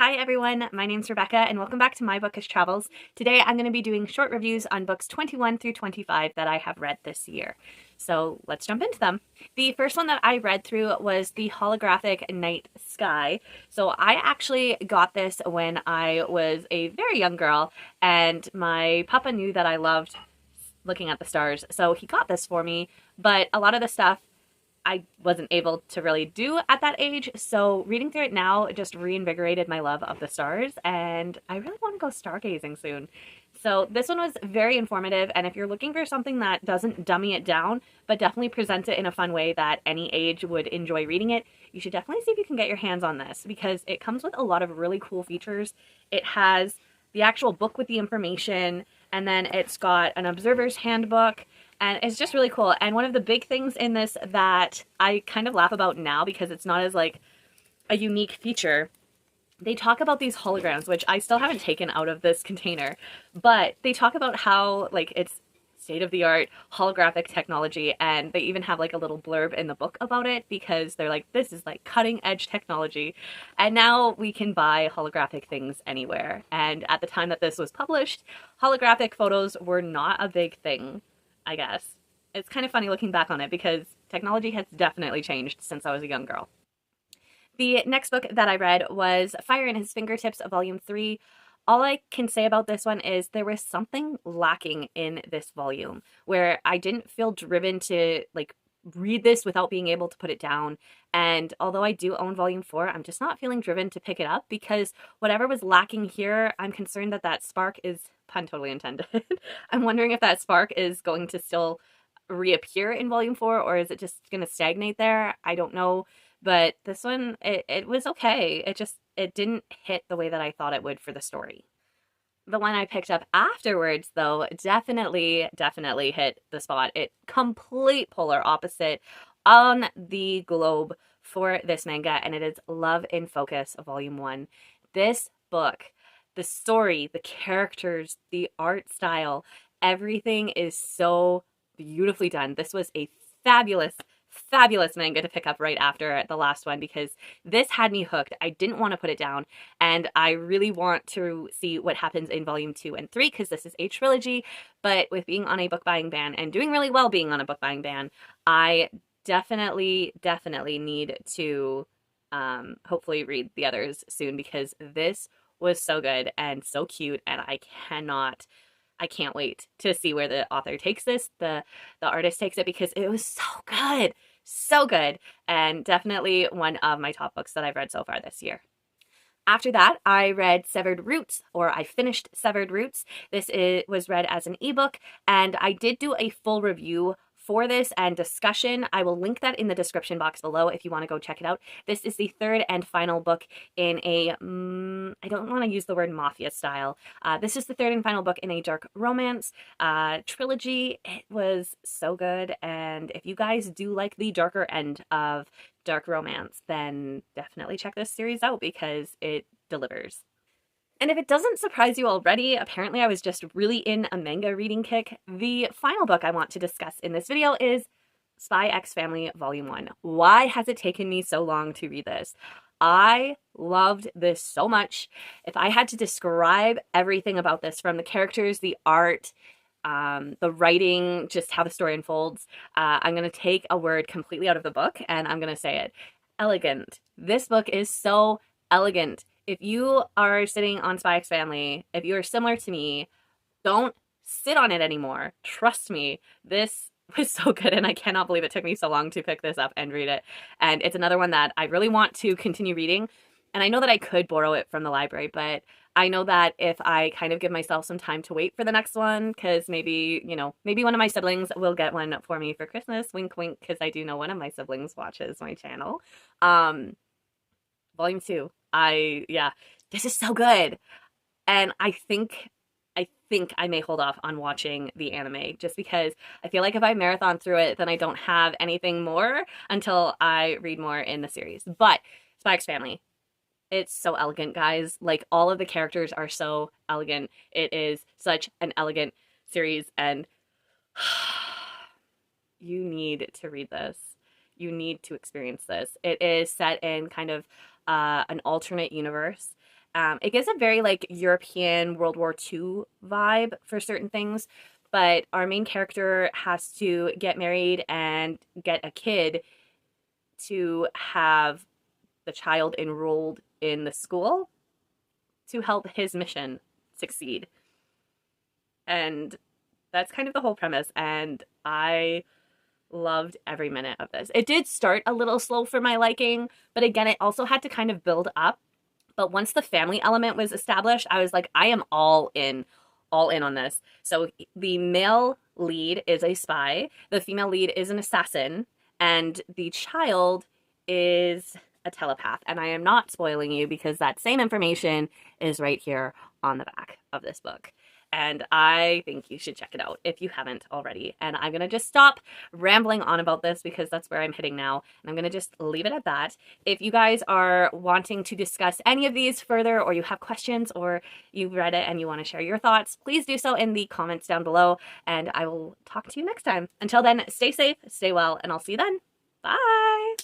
Hi everyone, my name's Rebecca and welcome back to My Bookish Travels. Today I'm going to be doing short reviews on books 21 through 25 that I have read this year. So let's jump into them. The first one that I read through was The Holographic Night Sky. So I actually got this when I was a very young girl and my papa knew that I loved looking at the stars. So he got this for me, but a lot of the stuff I wasn't able to really do at that age. So reading through it now just reinvigorated my love of the stars, and I really want to go stargazing soon. So this one was very informative, and if you're looking for something that doesn't dummy it down, but definitely presents it in a fun way that any age would enjoy reading it, you should definitely see if you can get your hands on this, because it comes with a lot of really cool features. It has the actual book with the information, and then it's got an observer's handbook, and it's just really cool. And one of the big things in this that I kind of laugh about now because it's not as like a unique feature, they talk about these holograms, which I still haven't taken out of this container, but they talk about how like it's state-of-the-art holographic technology, and they even have like a little blurb in the book about it because they're like, this is like cutting-edge technology, and now we can buy holographic things anywhere. And at the time that this was published, holographic photos were not a big thing, I guess. It's kind of funny looking back on it because technology has definitely changed since I was a young girl. The next book that I read was Fire in His Fingertips, Volume 3. All I can say about this one is there was something lacking in this volume where I didn't feel driven to like read this without being able to put it down. And although I do own Volume 4, I'm just not feeling driven to pick it up because whatever was lacking here, I'm concerned that that spark is, pun totally intended, I'm wondering if that spark is going to still reappear in Volume 4, or is it just going to stagnate there? I don't know. But this one, it was okay. It didn't hit the way that I thought it would for the story. The one I picked up afterwards, though, definitely hit the spot. It complete polar opposite on the globe for this manga, and it is Love in Focus, Volume 1. This book, the story, the characters, the art style, everything is so beautifully done. This was a fabulous manga to pick up right after the last one because this had me hooked. I didn't want to put it down, and I really want to see what happens in Volume 2 and 3 because this is a trilogy. But with being on a book buying ban and doing really well being on a book buying ban, I definitely need to hopefully read the others soon because this was so good and so cute, and I can't wait to see where the author takes this, the artist takes it, because it was so good. So good, and definitely one of my top books that I've read so far this year. After that, I read Severed Roots, or I finished Severed Roots. Was read as an ebook, and I did do a full review for this and discussion. I will link that in the description box below if you want to go check it out. This is the third and final book in a, I don't want to use the word mafia style. This is the third and final book in a dark romance trilogy. It was so good, and if you guys do like the darker end of dark romance, then definitely check this series out because it delivers. And if it doesn't surprise you already, apparently I was just really in a manga reading kick. The final book I want to discuss in this video is Spy X Family Volume 1. Why has it taken me so long to read this? I loved this so much. If I had to describe everything about this, from the characters, the art, the writing, just how the story unfolds, I'm going to take a word completely out of the book and I'm going to say it. Elegant. This book is so elegant. If you are sitting on Spy X Family, if you are similar to me, don't sit on it anymore. Trust me, this was so good, and I cannot believe it took me so long to pick this up and read it. And it's another one that I really want to continue reading. And I know that I could borrow it from the library, but I know that if I kind of give myself some time to wait for the next one, because maybe one of my siblings will get one for me for Christmas, wink wink, because I do know one of my siblings watches my channel. Volume 2. This is so good. And I think I may hold off on watching the anime just because I feel like if I marathon through it, then I don't have anything more until I read more in the series. But Spy X Family, it's so elegant, guys. Like, all of the characters are so elegant. It is such an elegant series, and you need to read this. You need to experience this. It is set in kind of an alternate universe, It gives a very like European World War II vibe for certain things, but our main character has to get married and get a kid to have the child enrolled in the school to help his mission succeed. And that's kind of the whole premise, and I loved every minute of this. It did start a little slow for my liking, but again, it also had to kind of build up. But once the family element was established, I was like, I am all in on this. So the male lead is a spy, the female lead is an assassin, and the child is a telepath. And I am not spoiling you because that same information is right here on the back of this book. And I think you should check it out if you haven't already. And I'm going to just stop rambling on about this because that's where I'm hitting now. And I'm going to just leave it at that. If you guys are wanting to discuss any of these further, or you have questions, or you've read it and you want to share your thoughts, please do so in the comments down below. And I will talk to you next time. Until then, stay safe, stay well, and I'll see you then. Bye!